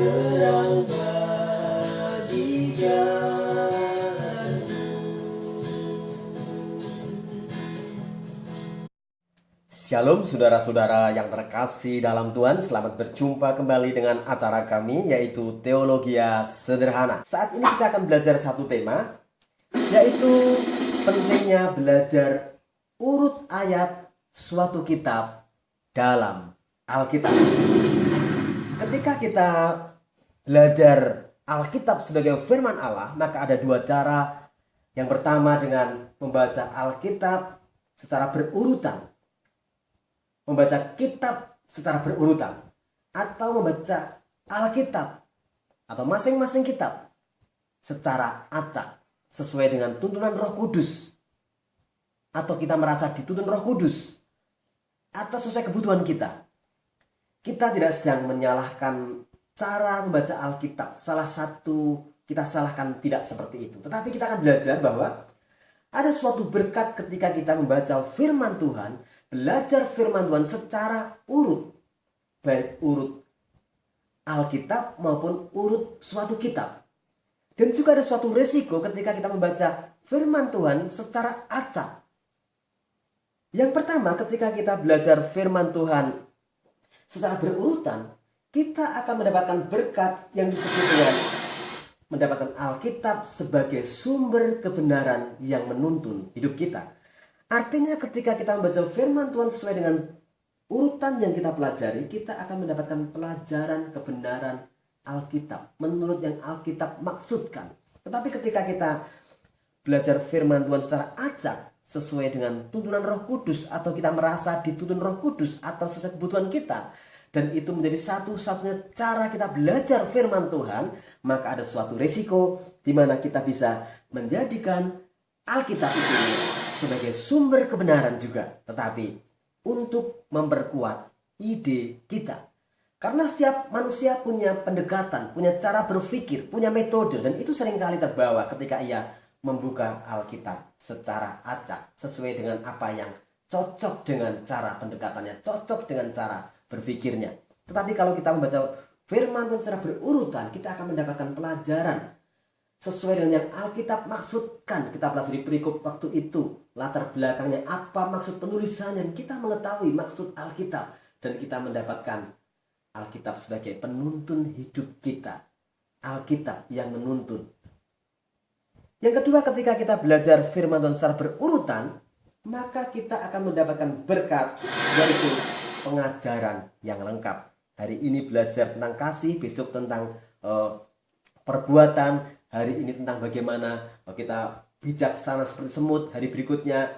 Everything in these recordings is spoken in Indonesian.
terang bagi jalanmu. Shalom saudara-saudara yang terkasih dalam Tuhan. Selamat berjumpa kembali dengan acara kami, yaitu Teologia Sederhana. Saat ini kita akan belajar satu tema, yaitu pentingnya belajar urut ayat suatu kitab dalam Alkitab. Ketika kita belajar Alkitab sebagai firman Allah, maka ada dua cara. Yang pertama dengan membaca Alkitab secara berurutan, membaca kitab secara berurutan, atau membaca Alkitab atau masing-masing kitab secara acak sesuai dengan tuntunan Roh Kudus, atau kita merasa dituntun Roh Kudus, atau sesuai kebutuhan kita. Kita tidak sedang menyalahkan cara membaca Alkitab. Salah satu kita salahkan tidak seperti itu, tetapi kita akan belajar bahwa ada suatu berkat ketika kita membaca firman Tuhan, belajar firman Tuhan secara urut, baik urut Alkitab maupun urut suatu kitab. Dan juga ada suatu resiko ketika kita membaca firman Tuhan secara acak. Yang pertama, ketika kita belajar firman Tuhan secara berurutan, kita akan mendapatkan berkat yang disebut dengan mendapatkan Alkitab sebagai sumber kebenaran yang menuntun hidup kita. Artinya ketika kita membaca firman Tuhan sesuai dengan urutan yang kita pelajari, kita akan mendapatkan pelajaran kebenaran Alkitab menurut yang Alkitab maksudkan. Tetapi ketika kita belajar firman Tuhan secara acak sesuai dengan tuntunan Roh Kudus, atau kita merasa dituntun Roh Kudus atau sesuai kebutuhan kita, dan itu menjadi satu-satunya cara kita belajar firman Tuhan, maka ada suatu resiko di mana kita bisa menjadikan Alkitab itu sebagai sumber kebenaran juga, tetapi untuk memperkuat ide kita. Karena setiap manusia punya pendekatan, punya cara berpikir, punya metode, dan itu seringkali terbawa ketika ia membuka Alkitab secara acak sesuai dengan apa yang cocok dengan cara pendekatannya, cocok dengan cara berpikirnya. Tetapi kalau kita membaca firman Tuhan secara berurutan, kita akan mendapatkan pelajaran sesuai dengan yang Alkitab maksudkan. Kita pelajari perikop waktu itu, latar belakangnya apa, maksud penulisannya, dan kita mengetahui maksud Alkitab, dan kita mendapatkan Alkitab sebagai penuntun hidup kita. Alkitab yang menuntun. Yang kedua, ketika kita belajar firman Tuhan secara berurutan, maka kita akan mendapatkan berkat, yaitu pengajaran yang lengkap. Hari ini belajar tentang kasih, besok tentang perbuatan, hari ini tentang bagaimana kita bijaksana seperti semut, hari berikutnya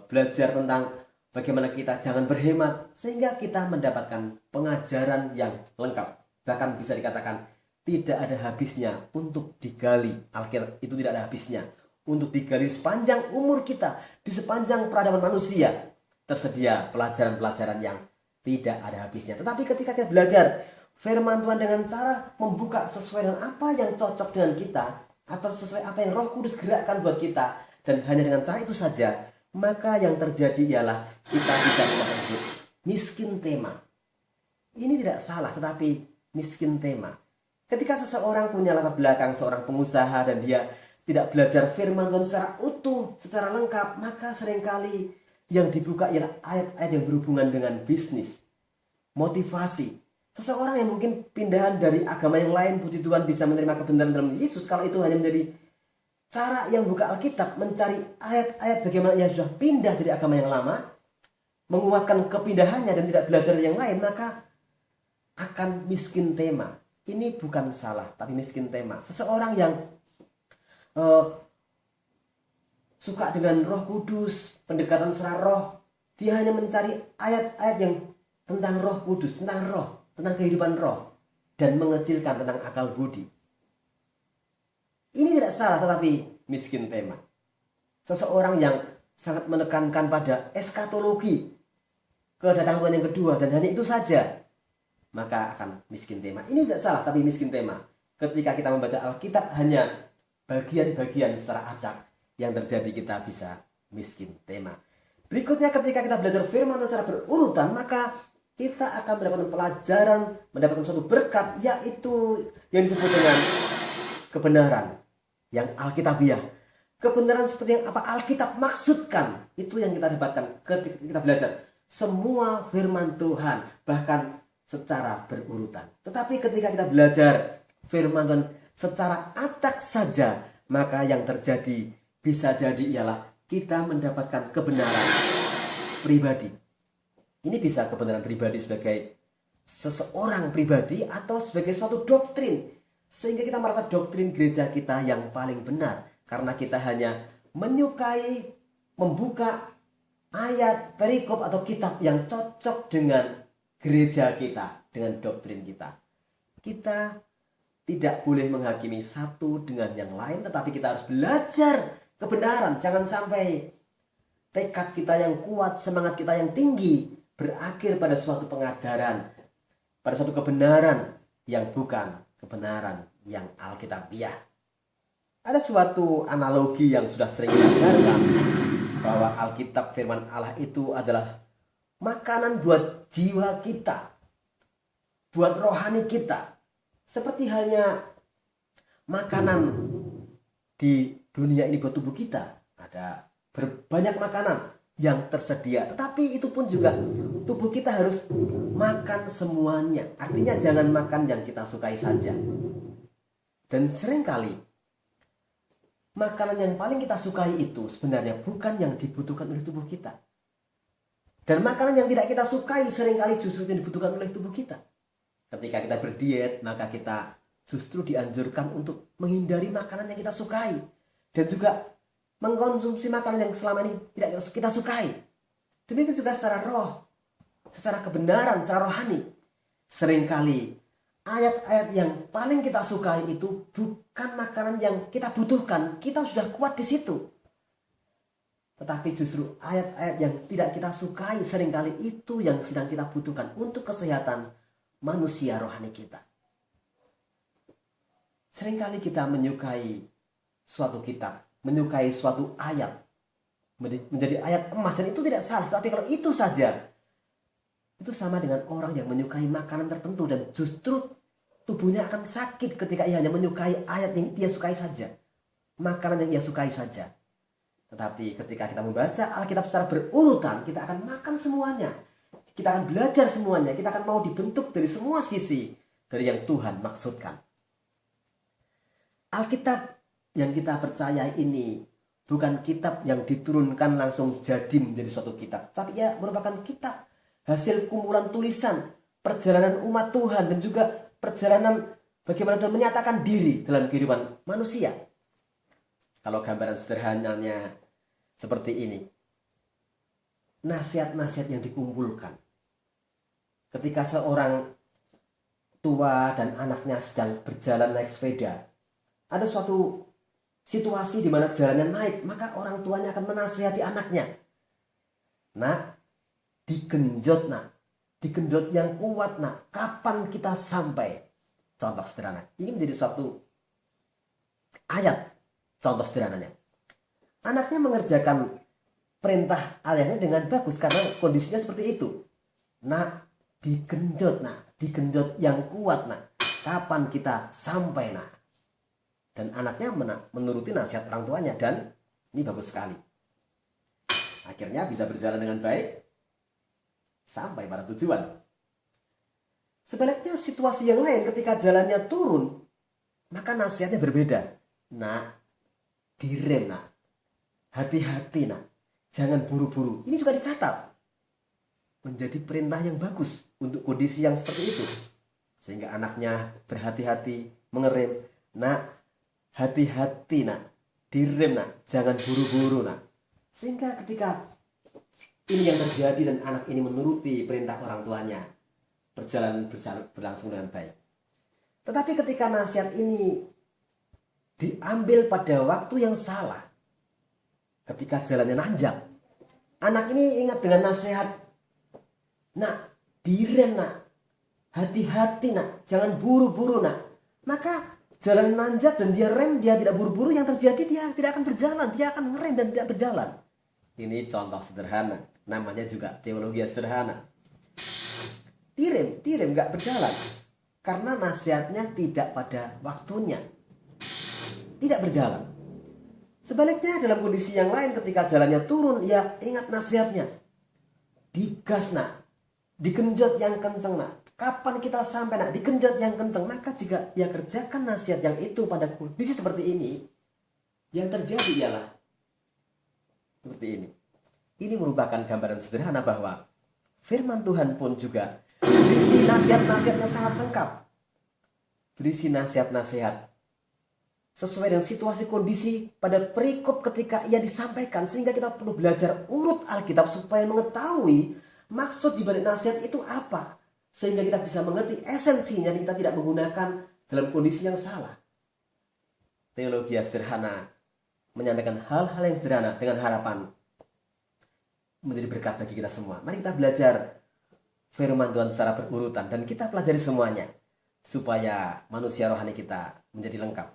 belajar tentang bagaimana kita jangan berhemat, sehingga kita mendapatkan pengajaran yang lengkap. Bahkan bisa dikatakan tidak ada habisnya untuk digali. Alkitab itu tidak ada habisnya untuk digali sepanjang umur kita. Di sepanjang peradaban manusia tersedia pelajaran-pelajaran yang tidak ada habisnya. Tetapi ketika kita belajar firman Tuhan dengan cara membuka sesuai dengan apa yang cocok dengan kita, atau sesuai apa yang Roh Kudus gerakkan buat kita, dan hanya dengan cara itu saja, maka yang terjadi ialah kita bisa mendapatkan hidup miskin tema. Ini tidak salah, tetapi miskin tema. Ketika seseorang punya latar belakang seorang pengusaha dan dia tidak belajar firman Tuhan secara utuh, secara lengkap, maka seringkali yang dibuka ialah ayat-ayat yang berhubungan dengan bisnis, motivasi. Seseorang yang mungkin pindahan dari agama yang lain, puji Tuhan, bisa menerima kebenaran dalam Yesus. Kalau itu hanya menjadi cara yang buka Alkitab, mencari ayat-ayat bagaimana ia sudah pindah dari agama yang lama, menguatkan kepindahannya dan tidak belajar yang lain, maka akan miskin tema. Ini bukan salah, tapi miskin tema. Seseorang yang suka dengan Roh Kudus, pendekatan secara roh, dia hanya mencari ayat-ayat yang tentang Roh Kudus, tentang roh, tentang kehidupan roh, dan mengecilkan tentang akal budi. Ini tidak salah, tetapi miskin tema. Seseorang yang sangat menekankan pada eskatologi, kedatangan Tuhan yang kedua, dan hanya itu saja, maka akan miskin tema. Ini tidak salah, tapi miskin tema. Ketika kita membaca Alkitab hanya bagian-bagian secara acak, yang terjadi kita bisa miskin tema. Berikutnya, ketika kita belajar firman secara berurutan, maka kita akan mendapatkan pelajaran, mendapatkan suatu berkat, yaitu yang disebut dengan kebenaran yang alkitabiah. Kebenaran seperti yang apa Alkitab maksudkan, itu yang kita dapatkan ketika kita belajar semua firman Tuhan, bahkan secara berurutan. Tetapi ketika kita belajar firman Tuhan secara acak saja, maka yang terjadi bisa jadi ialah kita mendapatkan kebenaran pribadi. Ini bisa kebenaran pribadi sebagai seseorang pribadi atau sebagai suatu doktrin. Sehingga kita merasa doktrin gereja kita yang paling benar. Karena kita hanya menyukai membuka ayat, perikop atau kitab yang cocok dengan gereja kita, dengan doktrin kita. Kita tidak boleh menghakimi satu dengan yang lain, tetapi kita harus belajar kebenaran. Jangan sampai tekad kita yang kuat, semangat kita yang tinggi berakhir pada suatu pengajaran, pada suatu kebenaran yang bukan kebenaran yang alkitabiah. Ada suatu analogi yang sudah sering kita dengarkan, bahwa Alkitab firman Allah itu adalah makanan buat jiwa kita, buat rohani kita. Seperti halnya makanan di dunia ini buat tubuh kita. Ada banyak makanan yang tersedia, tetapi itu pun juga tubuh kita harus makan semuanya. Artinya jangan makan yang kita sukai saja. Dan seringkali makanan yang paling kita sukai itu sebenarnya bukan yang dibutuhkan oleh tubuh kita. Dan makanan yang tidak kita sukai seringkali justru yang dibutuhkan oleh tubuh kita. Ketika kita berdiet, maka kita justru dianjurkan untuk menghindari makanan yang kita sukai. Dan juga mengkonsumsi makanan yang selama ini tidak kita sukai. Demikian juga secara roh, secara kebenaran, secara rohani. Seringkali ayat-ayat yang paling kita sukai itu bukan makanan yang kita butuhkan. Kita sudah kuat di situ. Tetapi justru ayat-ayat yang tidak kita sukai seringkali itu yang sedang kita butuhkan untuk kesehatan manusia rohani kita. Seringkali kita menyukai suatu kitab, menyukai suatu ayat, menjadi ayat emas, dan itu tidak salah. Tapi kalau itu saja, itu sama dengan orang yang menyukai makanan tertentu dan justru tubuhnya akan sakit ketika ia hanya menyukai ayat yang dia sukai saja, makanan yang ia sukai saja. Tetapi ketika kita membaca Alkitab secara berurutan, kita akan makan semuanya. Kita akan belajar semuanya. Kita akan mau dibentuk dari semua sisi dari yang Tuhan maksudkan. Alkitab yang kita percaya ini bukan kitab yang diturunkan langsung jadi menjadi suatu kitab, tapi ia merupakan kitab hasil kumpulan tulisan perjalanan umat Tuhan dan juga perjalanan bagaimana Tuhan menyatakan diri dalam kehidupan manusia. Kalau gambaran sederhananya seperti ini. Nasihat-nasihat yang dikumpulkan. Ketika seorang tua dan anaknya sedang berjalan naik sepeda, ada suatu situasi di mana jalannya naik, maka orang tuanya akan menasihati anaknya. Nak, digenjot nak, digenjot yang kuat nak, kapan kita sampai? Contoh sederhana. Ini menjadi suatu ayat, contoh sederhananya. Anaknya mengerjakan perintah ayahnya dengan bagus karena kondisinya seperti itu. Nak, digenjot nak, digenjot yang kuat nak, kapan kita sampai nak? Dan anaknya menuruti nasihat orang tuanya, dan ini bagus sekali. Akhirnya bisa berjalan dengan baik sampai pada tujuan. Sebaliknya situasi yang lain ketika jalannya turun, maka nasihatnya berbeda. Nak, direm nak, hati-hati nak, jangan buru-buru. Ini juga dicatat. Menjadi perintah yang bagus untuk kondisi yang seperti itu. Sehingga anaknya berhati-hati, mengerem. Nak, hati-hati nak, direm nak, jangan buru-buru nak. Sehingga ketika ini yang terjadi dan anak ini menuruti perintah orang tuanya, berlangsung dengan baik. Tetapi ketika nasihat ini diambil pada waktu yang salah, ketika jalannya nanjak, anak ini ingat dengan nasihat, nak, direm nak, hati-hati nak, jangan buru-buru nak. Maka jalan nanjak dan dia rem, dia tidak buru-buru, yang terjadi dia tidak akan berjalan, dia akan ngerem dan tidak berjalan. Ini contoh sederhana, namanya juga teologi sederhana. Direm, nggak berjalan. Karena nasihatnya tidak pada waktunya. Tidak berjalan. Sebaliknya dalam kondisi yang lain ketika jalannya turun, ya ingat nasihatnya. Digas nak, digenjot yang kenceng nak. Kapan kita sampai nak, digenjot yang kenceng. Maka jika dia kerjakan nasihat yang itu pada kondisi seperti ini, yang terjadi ialah seperti ini. Ini merupakan gambaran sederhana bahwa firman Tuhan pun juga berisi nasihat-nasihat yang sangat lengkap. Berisi nasihat-nasihat sesuai dengan situasi kondisi pada perikop ketika ia disampaikan. Sehingga kita perlu belajar urut Alkitab supaya mengetahui maksud dibalik nasihat itu apa. Sehingga kita bisa mengerti esensinya dan kita tidak menggunakan dalam kondisi yang salah. Teologi sederhana menyampaikan hal-hal yang sederhana dengan harapan menjadi berkat bagi kita semua. Mari kita belajar firman Tuhan secara berurutan dan kita pelajari semuanya supaya manusia rohani kita menjadi lengkap.